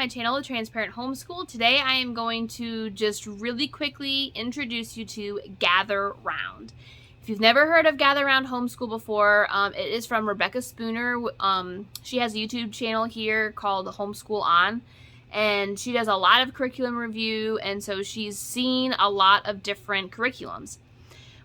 my channel, The Transparent Homeschool. Today I am going to just really quickly introduce you to Gather Round. If you've never heard of Gather Round Homeschool before, it is from Rebecca Spooner. She has a YouTube channel here called Homeschool On, and she does a lot of curriculum review, and so she's seen a lot of different curriculums.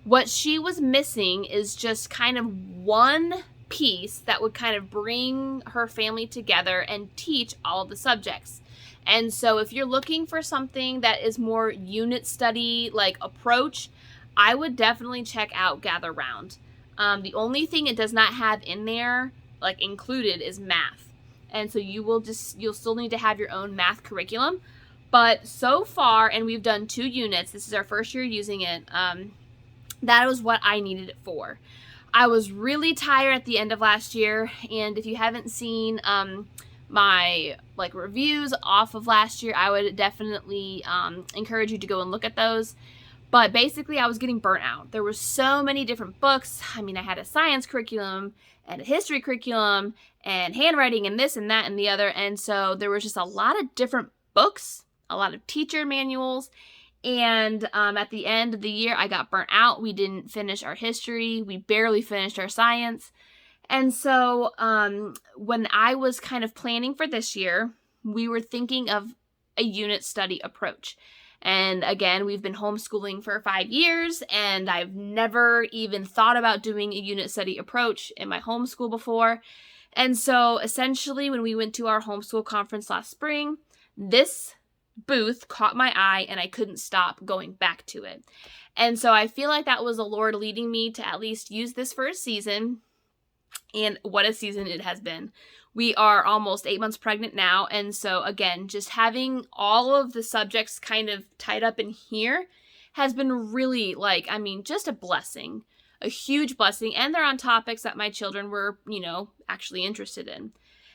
What she was missing is just kind of one piece that would kind of bring her family together and teach all of the subjects. And so if you're looking for something that is more unit study like approach, I would definitely check out Gather Round. The only thing it does not have in there like included is math. And so you'll still need to have your own math curriculum. But so far, and we've done 2 units, this is our first year using it, that was what I needed it for. I was really tired at the end of last year, and if you haven't seen my reviews off of last year, I would definitely encourage you to go and look at those. But basically, I was getting burnt out. There were so many different books. I mean, I had a science curriculum and a history curriculum and handwriting and this and that and the other, and so there was just a lot of different books, a lot of teacher manuals. And at the end of the year, I got burnt out. We didn't finish our history. We barely finished our science. And so when I was kind of planning for this year, we were thinking of a unit study approach. And again, we've been homeschooling for 5 years, and I've never even thought about doing a unit study approach in my homeschool before. And so essentially, when we went to our homeschool conference last spring, this booth caught my eye and I couldn't stop going back to it. And so I feel like that was the Lord leading me to at least use this for a season. And what a season it has been. We are almost 8 months pregnant now. And so again, just having all of the subjects kind of tied up in here has been really just a blessing, a huge blessing. And they're on topics that my children were, actually interested in.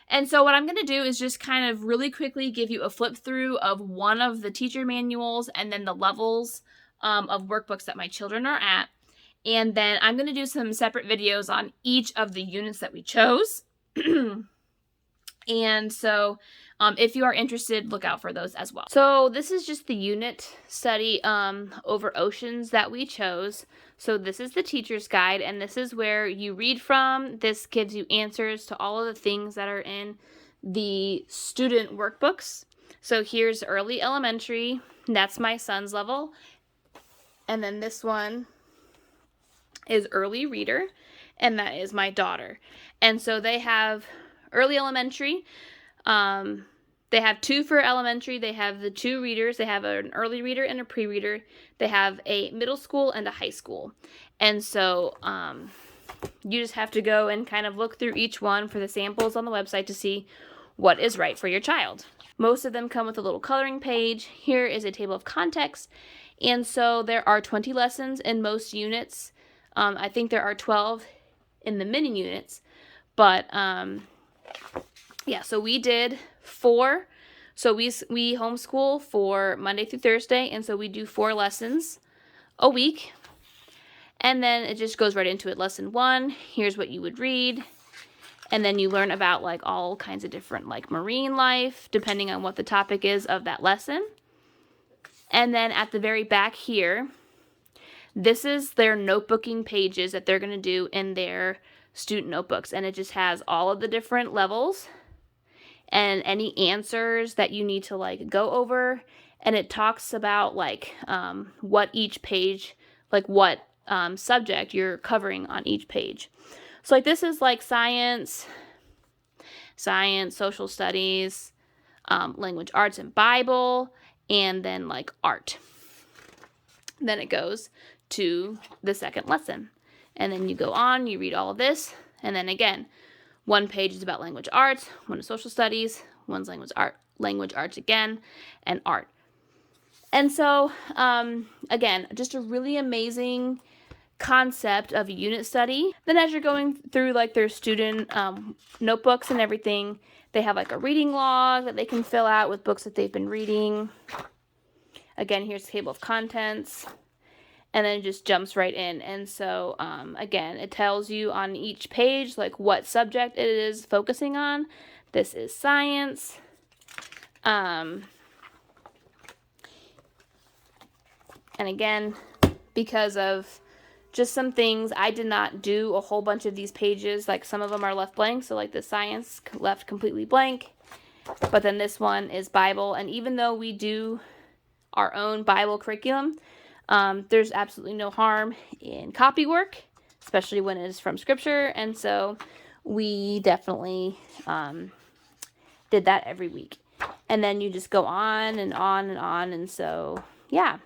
And so what I'm going to do is just kind of really quickly give you a flip through of one of the teacher manuals and then the levels of workbooks that my children are at. And then I'm going to do some separate videos on each of the units that we chose. And so if you are interested, look out for those as well. So this is just the unit study over oceans that we chose. So this is the teacher's guide, and this is where you read from. This gives you answers to all of the things that are in the student workbooks. So here's early elementary. That's my son's level. And then this one is early reader, and that is my daughter. And so they have early elementary. They have 2 for elementary. They have the 2 readers. They have an early reader and a pre-reader. They have a middle school and a high school. And so you just have to go and kind of look through each one for the samples on the website to see what is right for your child. Most of them come with a little coloring page. Here is a table of context. And so there are 20 lessons in most units. I think there are 12 in the mini units. But so we did 4. So we homeschool for Monday through Thursday, and so we do 4 lessons a week. And then it just goes right into it. Lesson 1, here's what you would read. And then you learn about all kinds of different marine life, depending on what the topic is of that lesson. And then at the very back here, this is their notebooking pages that they're going to do in their student notebooks. And it just has all of the different levels and any answers that you need to go over. And it talks about what each page, what subject you're covering on each page. So this is science, social studies, language arts and Bible, and then art. Then it goes to the second lesson. And then you go on, you read all of this, and then again, one page is about language arts, one is social studies, one's language arts again, and art. And so, again, just a really amazing concept of a unit study. Then as you're going through their student notebooks and everything, they have a reading log that they can fill out with books that they've been reading. Again, here's the table of contents. And then it just jumps right in. And so, again, it tells you on each page, what subject it is focusing on. This is science. And again, because of just some things, I did not do a whole bunch of these pages. Like some of them are left blank, so like the science left completely blank. But then this one is Bible, and even though we do our own Bible curriculum, there's absolutely no harm in copy work, especially when it is from Scripture, and so we definitely did that every week. And then you just go on and on and on, and so yeah,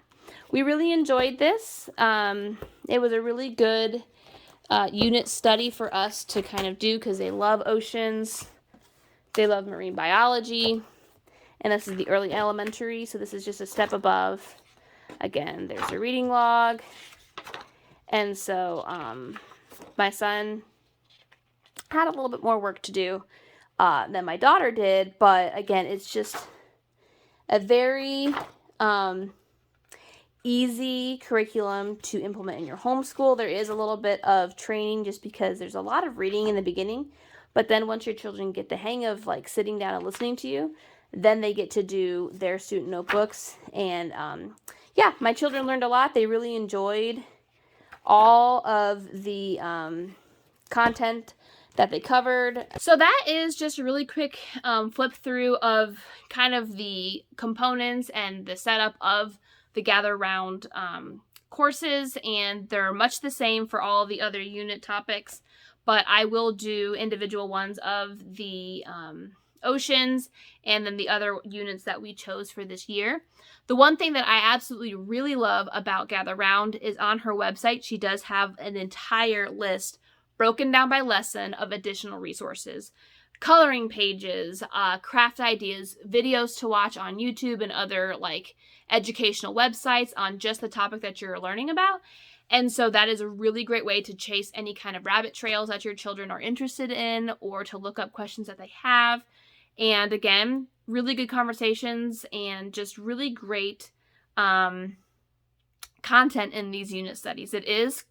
we really enjoyed this. It was a really good unit study for us to kind of do because they love oceans, they love marine biology, and this is the early elementary, so this is just a step above. Again, there's a reading log, and so my son had a little bit more work to do than my daughter did, but again, it's just a very easy curriculum to implement in your homeschool. There is a little bit of training just because there's a lot of reading in the beginning, but then once your children get the hang of like sitting down and listening to you, then they get to do their student notebooks. And yeah, my children learned a lot. They really enjoyed all of the content that they covered. So that is just a really quick flip through of kind of the components and the setup of the Gather Round courses, and they're much the same for all the other unit topics, but I will do individual ones of the oceans and then the other units that we chose for this year. The one thing that I absolutely really love about Gather Round is on her website, she does have an entire list broken down by lesson of additional resources, coloring pages, craft ideas, videos to watch on YouTube and other like educational websites on just the topic that you're learning about. And so that is a really great way to chase any kind of rabbit trails that your children are interested in, or to look up questions that they have. And again, really good conversations and just really great content in these unit studies. It is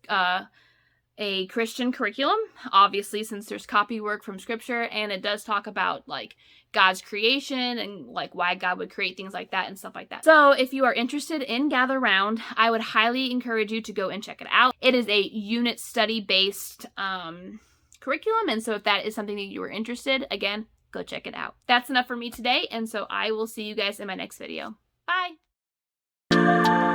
a Christian curriculum, obviously, since there's copy work from Scripture, and it does talk about like God's creation and like why God would create things like that and stuff like that. So if you are interested in Gather Round, I would highly encourage you to go and check it out. It is a unit study based curriculum, and so if that is something that you are interested, again, go check it out. That's enough for me today, and so I will see you guys in my next video. Bye!